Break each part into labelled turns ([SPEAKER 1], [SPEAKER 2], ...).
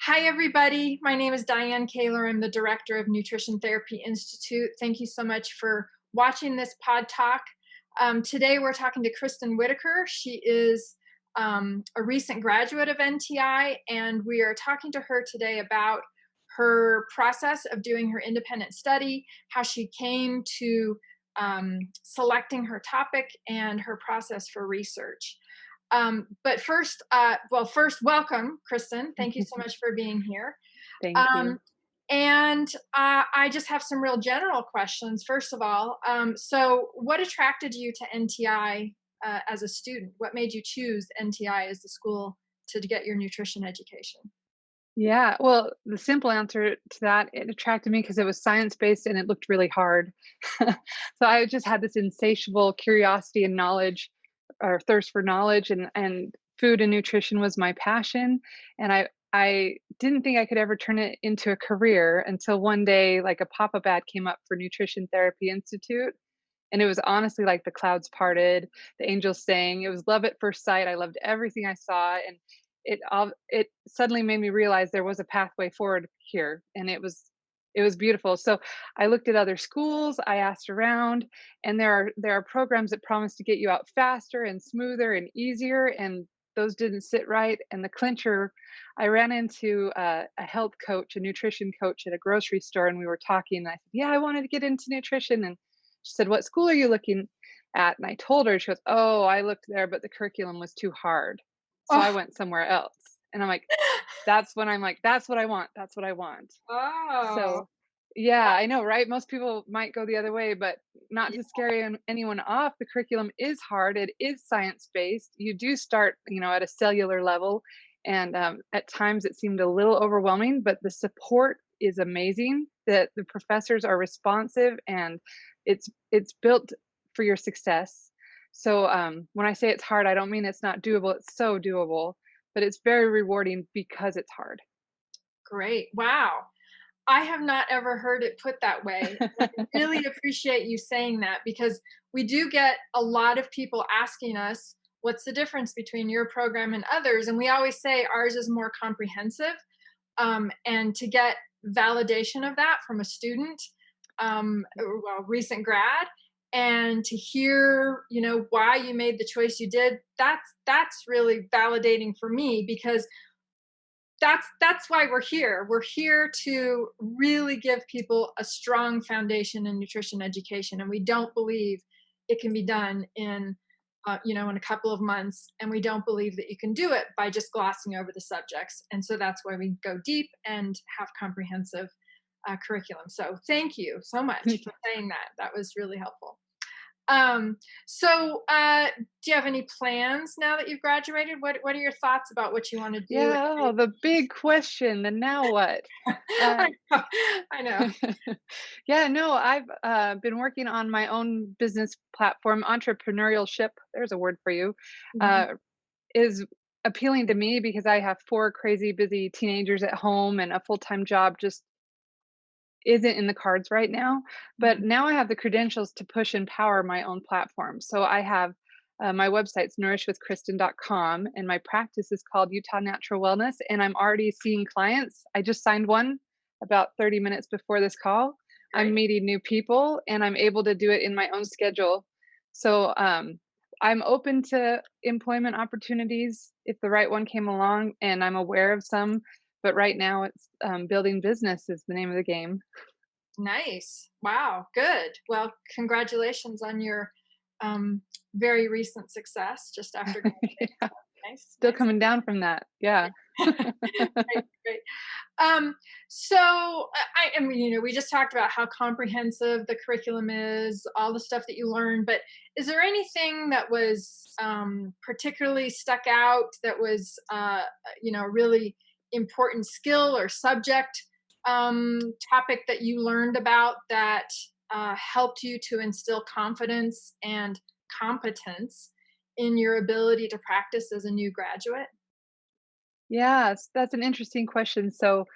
[SPEAKER 1] Hi, everybody. My name is Dianne Kaler. I'm the director of Nutrition Therapy Institute. Thank you so much for watching this pod talk. Today, we're talking to Kristin Whitaker. She is a recent graduate of NTI, and we are talking to her today about her process of doing her independent study, how she came to selecting her topic, and her process for research. But first, welcome, Kristin. Thank you so much for being here.
[SPEAKER 2] Thank you.
[SPEAKER 1] Um, and I just have some real general questions. First of all, so what attracted you to NTI as a student? What made you choose NTI as the school to get your nutrition education?
[SPEAKER 2] Yeah, well, the simple answer to that, it attracted me because it was science-based and it looked really hard. So I just had this insatiable curiosity and knowledge or thirst for knowledge and food and nutrition was my passion. And I didn't think I could ever turn it into a career until one day like a pop-up ad came up for Nutrition Therapy Institute. And it was honestly like the clouds parted, the angels sang. It was love at first sight. I loved everything I saw, and it suddenly made me realize there was a pathway forward here, and it was beautiful. So I looked at other schools, I asked around, and there are programs that promise to get you out faster and smoother and easier, and those didn't sit right. And the clincher, I ran into a health coach, a nutrition coach at a grocery store, and we were talking. And I said, "Yeah, I wanted to get into nutrition," and she said, "What school are you looking at?" And I told her, she goes, "Oh, I looked there, but the curriculum was too hard. So I
[SPEAKER 1] Oh,
[SPEAKER 2] went somewhere else." And I'm like, "That's what I want. That's what I want."
[SPEAKER 1] oh,
[SPEAKER 2] So, yeah, I know, right? Most people might go the other way, but not
[SPEAKER 1] yeah,
[SPEAKER 2] to scare anyone off, the curriculum is hard. It is science-based. You do start, at a cellular level, and at times it seemed a little overwhelming, but the support is amazing. That the professors are responsive, and it's built for your success. So when I say it's hard, I don't mean it's not doable. It's so doable, but it's very rewarding because it's hard.
[SPEAKER 1] great. Wow. I have not ever heard it put that way. I really appreciate you saying that because we do get a lot of people asking us, what's the difference between your program and others? And we always say ours is more comprehensive. And to get validation of that from a student, recent grad, and to hear, why you made the choice you did, that's really validating for me because that's why we're here. We're here to really give people a strong foundation in nutrition education, and we don't believe it can be done in a couple of months, and we don't believe that you can do it by just glossing over the subjects. And so that's why we go deep and have comprehensive curriculum. So thank you so much for saying that. That was really helpful. Do you have any plans now that you've graduated? What are your thoughts about what you want to do?
[SPEAKER 2] Yeah, oh, the big question, the now what? Uh,
[SPEAKER 1] I know. I know.
[SPEAKER 2] yeah, no, I've been working on my own business platform. Entrepreneurship, there's a word for you,
[SPEAKER 1] Mhm.
[SPEAKER 2] uh, is appealing to me because I have four crazy busy teenagers at home and a full-time job just isn't in the cards right now. But
[SPEAKER 1] Mhm.
[SPEAKER 2] now I have the credentials to push and power my own platform. So I have my website's nourishwithkristen.com, and my practice is called Utah Natural Wellness. And I'm already seeing clients. I just signed one about 30 minutes before this call. I'm
[SPEAKER 1] Great.
[SPEAKER 2] meeting new people, and I'm able to do it in my own schedule. So I'm open to employment opportunities if the right one came along, and I'm aware of some. But right now, it's building business is the name of the game.
[SPEAKER 1] Nice. Wow. Good. Well, congratulations on your um, very recent success just after graduating.
[SPEAKER 2] Yeah,
[SPEAKER 1] Nice.
[SPEAKER 2] still
[SPEAKER 1] Nice.
[SPEAKER 2] coming down from that. Yeah.
[SPEAKER 1] Great. Great. We just talked about how comprehensive the curriculum is, all the stuff that you learned, but is there anything that was particularly stuck out that was, a really important skill or subject topic that you learned about that helped you to instill confidence and competence in your ability to practice as a new graduate?
[SPEAKER 2] Yes, that's an interesting question. So,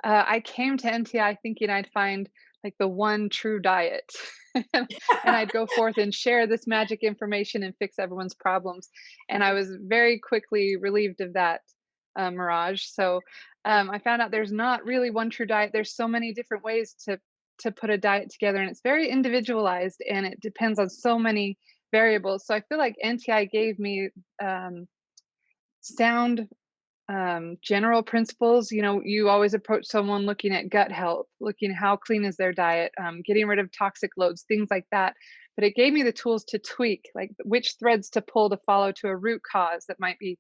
[SPEAKER 2] I came to NTI thinking I'd find like the one true diet, and I'd go forth and share this magic information and fix everyone's problems. And I was very quickly relieved of that. mirage. So I found out there's not really one true diet. There's so many different ways to put a diet together, and it's very individualized, and it depends on so many variables. So I feel like NTI gave me sound general principles. You know, you always approach someone looking at gut health, looking how clean is their diet, getting rid of toxic loads, things like that. But it gave me the tools to tweak, like which threads to pull to follow to a root cause that might be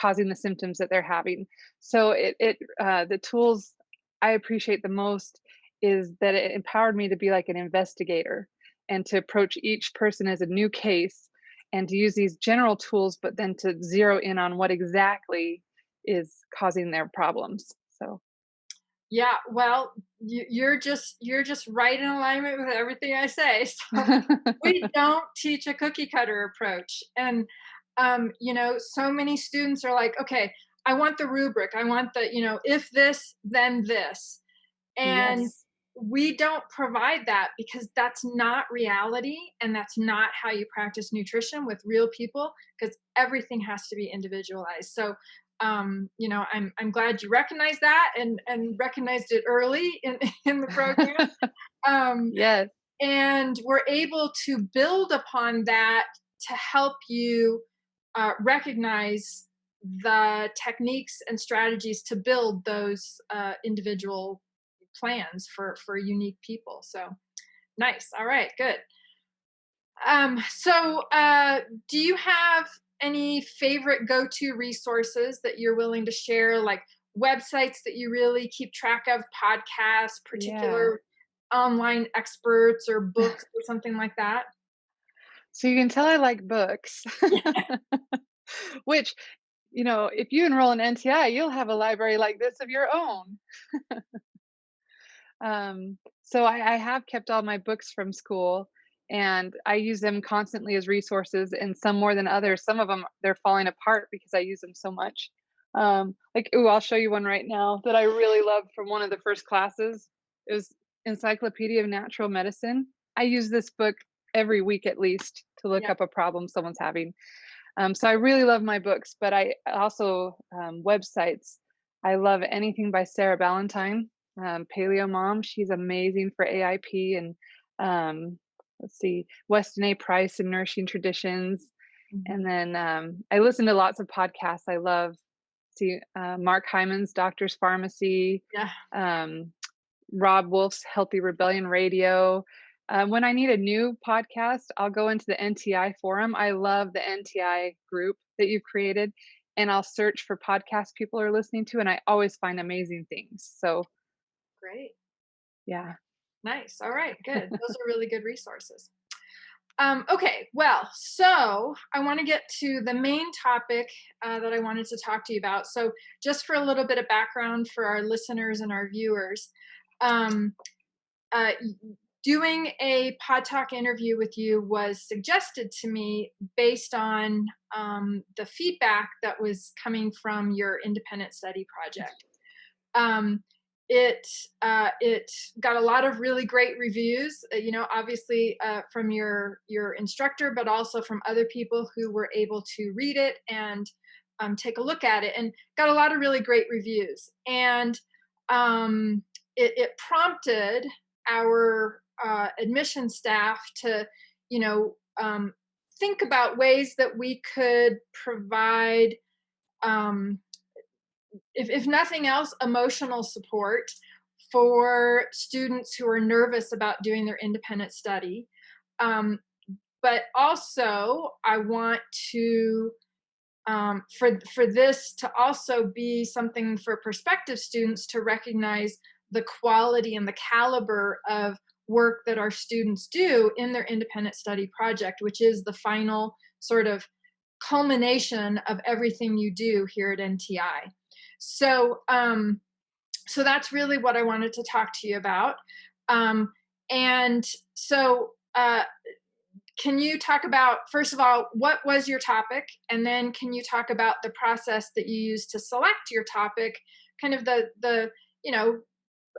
[SPEAKER 2] causing the symptoms that they're having. So the tools I appreciate the most is that it empowered me to be like an investigator and to approach each person as a new case and to use these general tools, but then to zero in on what exactly is causing their problems. So
[SPEAKER 1] Yeah, well, you're just right in alignment with everything I say. So we don't teach a cookie cutter approach. And so many students are like, okay, I want the rubric. I want the, if this, then this. And
[SPEAKER 2] yes.
[SPEAKER 1] we don't provide that because that's not reality and that's not how you practice nutrition with real people because everything has to be individualized. So I'm glad you recognized that and recognized it early in in the program. Um,
[SPEAKER 2] Yes.
[SPEAKER 1] and we're able to build upon that to help you recognize the techniques and strategies to build those individual plans for unique people. So nice. All right, good. So do you have any favorite go-to resources that you're willing to share, like websites that you really keep track of, podcasts,
[SPEAKER 2] Yeah.
[SPEAKER 1] particular online experts or books or something like that?
[SPEAKER 2] So you can tell I like books, which, if you enroll in NTI, you'll have a library like this of your own. So I have kept all my books from school and I use them constantly as resources and some more than others. Some of them, they're falling apart because I use them so much. I'll show you one right now that I really loved from one of the first classes. It was Encyclopedia of Natural Medicine. I use this book every week at least to look
[SPEAKER 1] Yeah,
[SPEAKER 2] up a problem someone's having. So I really love my books, but I also websites. I love anything by Sarah Ballantyne, Paleo Mom. She's amazing for AIP and let's see, Weston A. Price and Nourishing Traditions.
[SPEAKER 1] mhm.
[SPEAKER 2] And then I listen to lots of podcasts. I love Mark Hyman's Doctor's Pharmacy,
[SPEAKER 1] Yeah,
[SPEAKER 2] um, Rob Wolf's Healthy Rebellion Radio. When I need a new podcast, I'll go into the NTI forum. I love the NTI group that you've created, and I'll search for podcasts people are listening to, and I always find amazing things. So,
[SPEAKER 1] great.
[SPEAKER 2] yeah.
[SPEAKER 1] Nice. All right, good. Those are really good resources. Okay, well, so I want to get to the main topic that I wanted to talk to you about. So, just for a little bit of background for our listeners and our viewers, um, uh, doing a PodTalk interview with you was suggested to me based on the feedback that was coming from your independent study project. Um, it got a lot of really great reviews. Obviously from your instructor, but also from other people who were able to read it and take a look at it, and got a lot of really great reviews. And it prompted our admission staff to, you know, think about ways that we could provide. Um, if nothing else, emotional support for students who are nervous about doing their independent study. Um, but also, I want to for this to also be something for prospective students to recognize the quality and the caliber of work that our students do in their independent study project, which is the final sort of culmination of everything you do here at NTI. So, so that's really what I wanted to talk to you about. Um, and so, can you talk about, first of all, what was your topic? And then can you talk about the process that you used to select your topic? Kind of you know,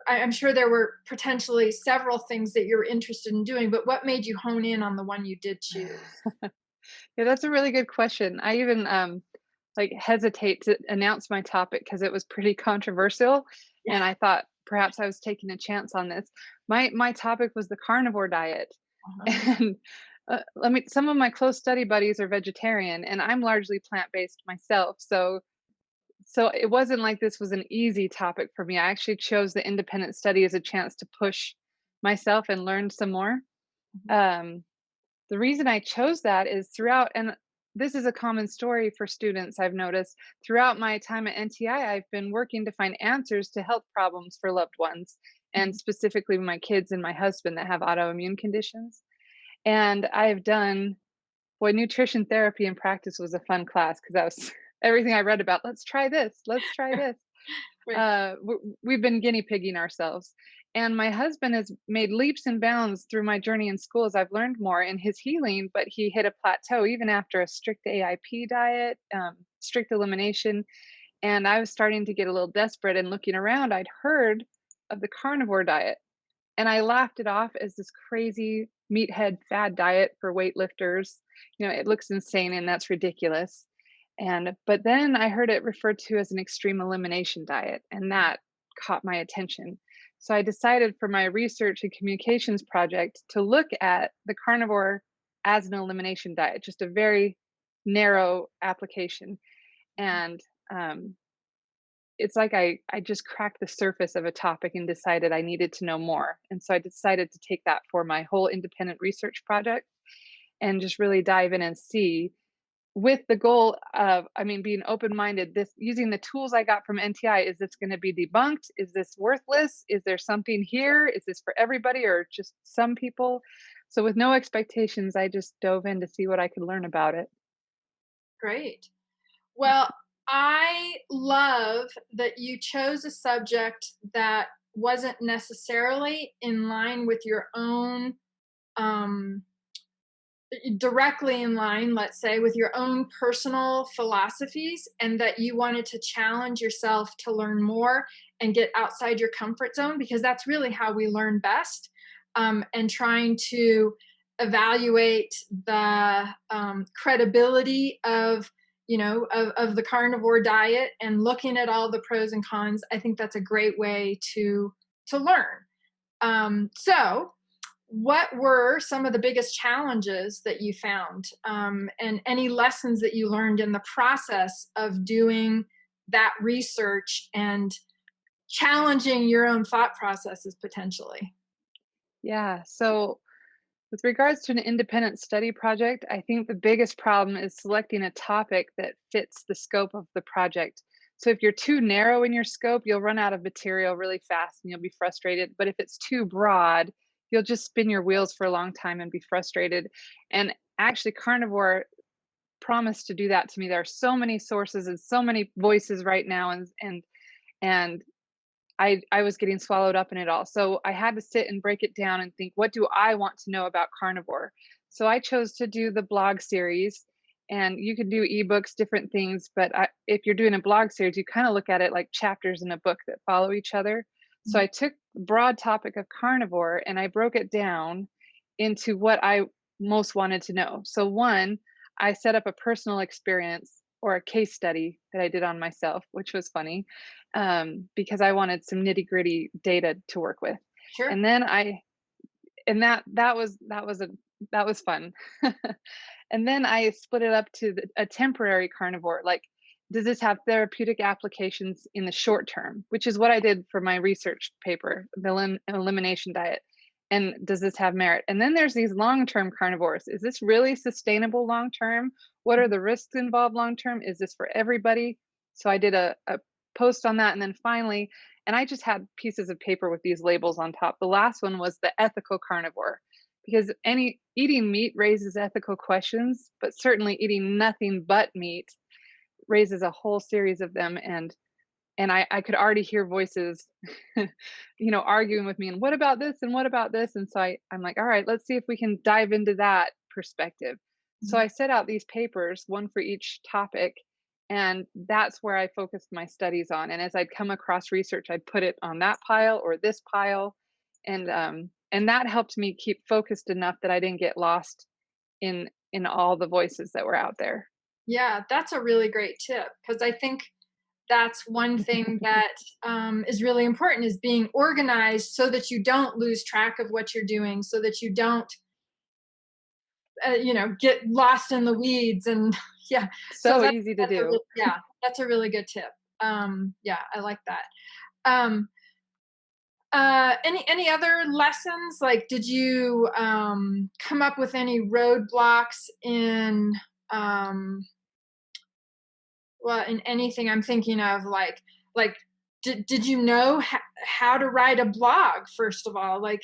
[SPEAKER 1] I'm sure there were potentially several things that you're interested in doing, but what made you hone in on the one you did choose?
[SPEAKER 2] Yeah, that's a really good question. I even like hesitate to announce my topic because it was pretty controversial,
[SPEAKER 1] Yeah.
[SPEAKER 2] and I thought perhaps I was taking a chance on this. My topic was the carnivore diet,
[SPEAKER 1] Uh-huh.
[SPEAKER 2] and let me. Some of my close study buddies are vegetarian, and I'm largely plant based myself. So it wasn't like this was an easy topic for me. I actually chose the independent study as a chance to push myself and learn some more.
[SPEAKER 1] Mhm.
[SPEAKER 2] Um, the reason I chose that is throughout, and this is a common story for students I've noticed throughout my time at NTI, I've been working to find answers to health problems for loved ones, and
[SPEAKER 1] Mhm.
[SPEAKER 2] specifically my kids and my husband that have autoimmune conditions. And I have done, boy, nutrition therapy in practice was a fun class because that was everything I read about. Let's try this. Let's try this.
[SPEAKER 1] Right.
[SPEAKER 2] We've been guinea pigging ourselves. And my husband has made leaps and bounds through my journey in school as I've learned more in his healing, but he hit a plateau even after a strict AIP diet, strict elimination. And I was starting to get a little desperate and looking around. I'd heard of the carnivore diet and I laughed it off as this crazy meathead fad diet for weightlifters. It looks insane and that's ridiculous. But then I heard it referred to as an extreme elimination diet, and that caught my attention. So I decided for my research and communications project to look at the carnivore as an elimination diet, just a very narrow application. And um, it's like I just cracked the surface of a topic and decided I needed to know more. And so I decided to take that for my whole independent research project and just really dive in and see, with the goal of, I mean, being open-minded, this using the tools I got from NTI, is this going to be debunked? Is this worthless? Is there something here? Is this for everybody or just some people? So with no expectations, I just dove in to see what I could learn about it.
[SPEAKER 1] Great. Well, I love that you chose a subject that wasn't necessarily in line with your own, um, directly in line, let's say, with your own personal philosophies, and that you wanted to challenge yourself to learn more and get outside your comfort zone, because that's really how we learn best. And trying to evaluate the credibility of of the carnivore diet and looking at all the pros and cons. I think that's a great way to learn. So what were some of the biggest challenges that you found, and any lessons that you learned in the process of doing that research and challenging your own thought processes potentially?
[SPEAKER 2] Yeah. So with regards to an independent study project, I think the biggest problem is selecting a topic that fits the scope of the project. So if you're too narrow in your scope, you'll run out of material really fast and you'll be frustrated. But if it's too broad, you'll just spin your wheels for a long time and be frustrated. And actually, carnivore promised to do that to me. There are so many sources and so many voices right now, and I was getting swallowed up in it all. So I had to sit and break it down and think, what do I want to know about carnivore? So I chose to do the blog series, and you can do ebooks, different things. But if you're doing a blog series, you kind of look at it like chapters in a book that follow each other. So
[SPEAKER 1] Mhm.
[SPEAKER 2] I took the broad topic of carnivore and I broke it down into what I most wanted to know. So one, I set up a personal experience or a case study that I did on myself, which was funny, because I wanted some nitty gritty data to work with.
[SPEAKER 1] Sure.
[SPEAKER 2] And then that was fun. And then I split it up to a temporary carnivore. Like, does this have therapeutic applications in the short term? Which is what I did for my research paper, the elimination diet. And does this have merit? And then there's these long term carnivores. Is this really sustainable long term? What are the risks involved long term? Is this for everybody? So I did a post on that. And then finally, and I just had pieces of paper with these labels on top. The last one was the ethical carnivore, because any eating meat raises ethical questions, but certainly eating nothing but meat raises a whole series of them. And I could already hear voices, arguing with me. And what about this? And what about this? And so I'm like, all right, let's see if we can dive into that perspective. So
[SPEAKER 1] Mhm.
[SPEAKER 2] I set out these papers, one for each topic, and that's where I focused my studies on. And as I'd come across research, I'd put it on that pile or this pile, and that helped me keep focused enough that I didn't get lost in all the voices that were out there.
[SPEAKER 1] Yeah, that's a really great tip because I think that's one thing that is really important is being organized so that you don't lose track of what you're doing, so that you don't, get lost in the weeds and yeah. So
[SPEAKER 2] So easy to do.
[SPEAKER 1] yeah, that's a really good tip. Yeah, I like that. Um, any other lessons? Like, did you come up with any roadblocks in um, well, in anything I'm thinking of, like did you know how to write a blog first of all? Like,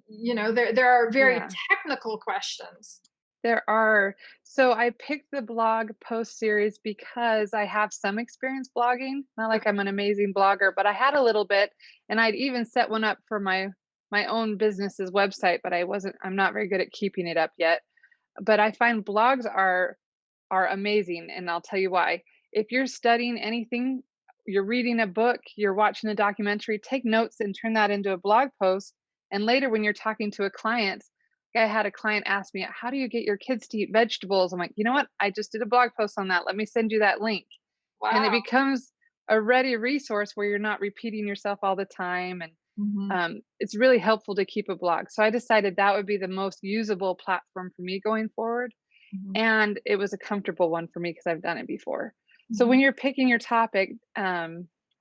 [SPEAKER 1] there are very
[SPEAKER 2] Yeah.
[SPEAKER 1] technical questions.
[SPEAKER 2] There are. So I picked the blog post series because I have some experience blogging. Not like I'm an amazing blogger, but I had a little bit, and I'd even set one up for my own business's website, but I'm not very good at keeping it up yet. But I find blogs are amazing, and I'll tell you why. If you're studying anything, you're reading a book, you're watching a documentary, take notes and turn that into a blog post. And later, when you're talking to a client, I had a client ask me, "How do you get your kids to eat vegetables?" I'm like, you know what? I just did a blog post on that. Let me send you that link. And it
[SPEAKER 1] Wow.
[SPEAKER 2] becomes a ready resource where you're not repeating yourself all the time. And
[SPEAKER 1] Hmm.
[SPEAKER 2] it's really helpful to keep a blog. So I decided that would be the most usable platform for me going forward,
[SPEAKER 1] Hmm.
[SPEAKER 2] and it was a comfortable one for me because I've done it before. So
[SPEAKER 1] Hmm.
[SPEAKER 2] when you're picking your topic,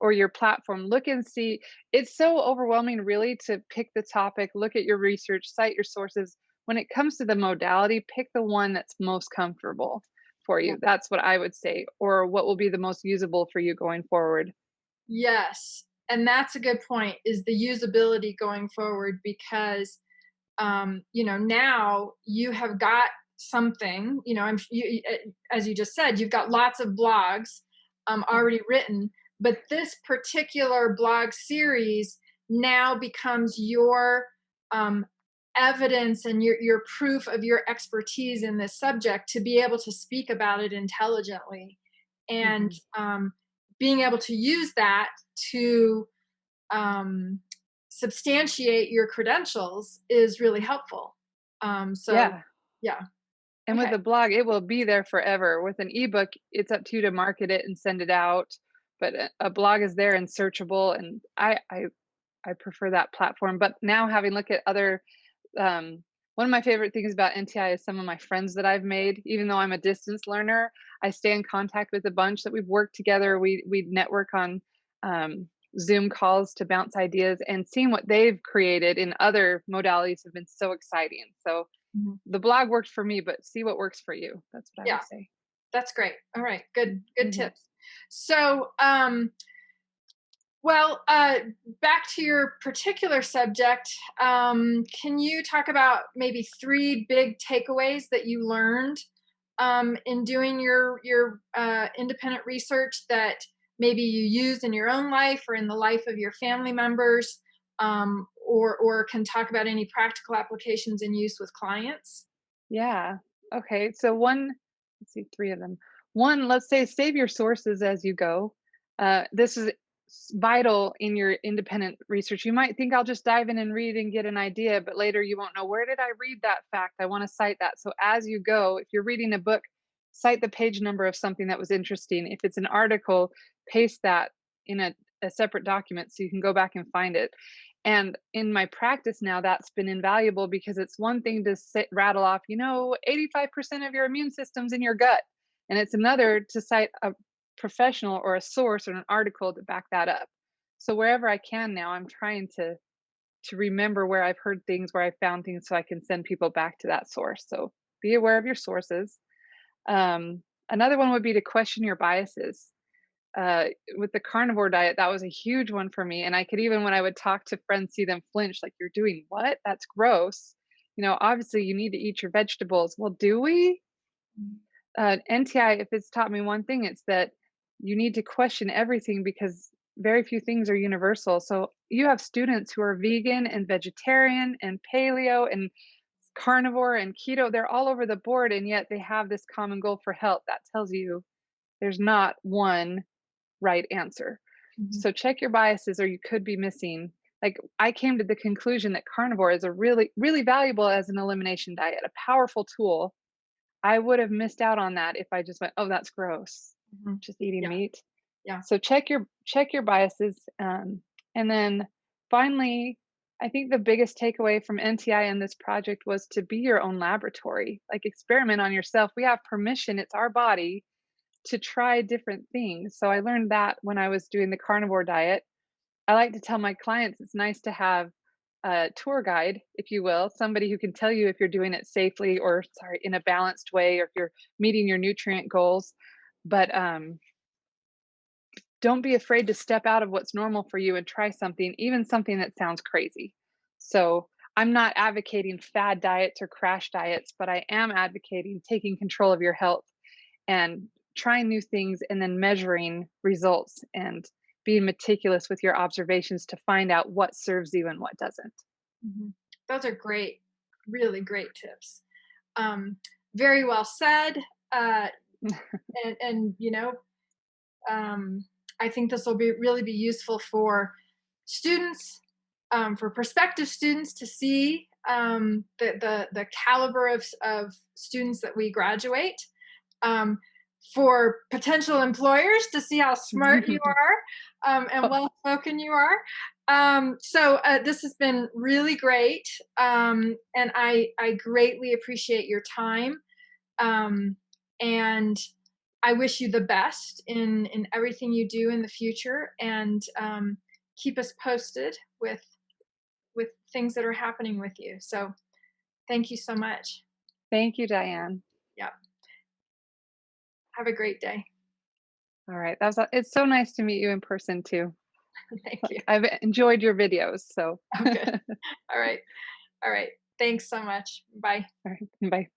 [SPEAKER 2] or your platform, look and see. It's so overwhelming, really, to pick the topic, look at your research, cite your sources. When it comes to the modality, pick the one that's most comfortable for
[SPEAKER 1] Yeah.
[SPEAKER 2] you. That's what I would say, or what will be the most usable for you going forward.
[SPEAKER 1] Yes, and that's a good point, is the usability going forward because now you have got something, as you just said, you've got lots of blogs
[SPEAKER 2] Mhm.
[SPEAKER 1] already written, but this particular blog series now becomes your um, evidence and your proof of your expertise in this subject to be able to speak about it intelligently and
[SPEAKER 2] Mhm.
[SPEAKER 1] being able to use that to um, substantiate your credentials is really helpful. So,
[SPEAKER 2] Yeah.
[SPEAKER 1] yeah,
[SPEAKER 2] And with
[SPEAKER 1] okay,
[SPEAKER 2] a blog, it will be there forever. With an ebook, it's up to you to market it and send it out. But a blog is there and searchable, and I prefer that platform. But now, having looked at other, um, one of my favorite things about NTI is some of my friends that I've made. Even though I'm a distance learner, I stay in contact with a bunch that we've worked together. We network on um, Zoom calls to bounce ideas, and seeing what they've created in other modalities have been so exciting. So
[SPEAKER 1] mhm,
[SPEAKER 2] the blog worked for me, but see what works for you. That's what I
[SPEAKER 1] yeah,
[SPEAKER 2] would say.
[SPEAKER 1] that's great. All right, good
[SPEAKER 2] Mhm.
[SPEAKER 1] tips. So, well, back to your particular subject, can you talk about maybe three big takeaways that you learned in doing your independent research that maybe you used in your own life or in the life of your family members, or can talk about any practical applications in use with clients?
[SPEAKER 2] Yeah. Okay. So let's see, three of them. One, let's say save your sources as you go. This is vital in your independent research. You might think I'll just dive in and read and get an idea, but later you won't know, where did I read that fact? I want to cite that. So as you go, if you're reading a book, cite the page number of something that was interesting. If it's an article, paste that in a separate document so you can go back and find it. And in my practice now, that's been invaluable because it's one thing to rattle off, 85% of your immune system's in your gut. And it's another to cite a professional or a source or an article to back that up. So wherever I can now, I'm trying to remember where I've heard things, where I found things, so I can send people back to that source. So be aware of your sources. Another one would be to question your biases. uh, with the carnivore diet, that was a huge one for me. And I could, even when I would talk to friends, see them flinch, like, "You're doing what? That's gross. Obviously you need to eat your vegetables." Well, do we? NTI, if it's taught me one thing, it's that you need to question everything because very few things are universal. So you have students who are vegan and vegetarian and paleo and carnivore and keto. They're all over the board, and yet they have this common goal for health. That tells you there's not one right answer.
[SPEAKER 1] Mhm.
[SPEAKER 2] So check your biases, or you could be missing. Like, I came to the conclusion that carnivore is a really, really valuable as an elimination diet, a powerful tool. I would have missed out on that if I just went, "Oh, that's gross,
[SPEAKER 1] Mhm.
[SPEAKER 2] just eating
[SPEAKER 1] Yeah,
[SPEAKER 2] meat."
[SPEAKER 1] yeah.
[SPEAKER 2] So check your biases, and then finally, I think the biggest takeaway from NTI and this project was to be your own laboratory. Like experiment on yourself. We have permission. It's our body to try different things. So I learned that when I was doing the carnivore diet. I like to tell my clients it's nice to have a tour guide, if you will, somebody who can tell you if you're doing it safely or, sorry, in a balanced way, or if you're meeting your nutrient goals. But don't be afraid to step out of what's normal for you and try something, even something that sounds crazy. So I'm not advocating fad diets or crash diets, but I am advocating taking control of your health and trying new things and then measuring results and being meticulous with your observations to find out what serves you and what doesn't.
[SPEAKER 1] Mhm. Those are great, really great tips. Um, Very well said. Uh, and um, I think this will be really be useful for students, for prospective students to see the caliber of students that we graduate. Um, for potential employers to see how smart you are and well spoken you are. This has been really great, and I greatly appreciate your time. Um, and I wish you the best in everything you do in the future, and keep us posted with things that are happening with you. So thank you so much.
[SPEAKER 2] Thank you, Diane.
[SPEAKER 1] Yeah. Have a great day.
[SPEAKER 2] All right. It's so nice to meet you in person too.
[SPEAKER 1] Thank you.
[SPEAKER 2] Like I've enjoyed your videos. So
[SPEAKER 1] Oh, good. All right. All right. Thanks so much. Bye.
[SPEAKER 2] all right. Bye.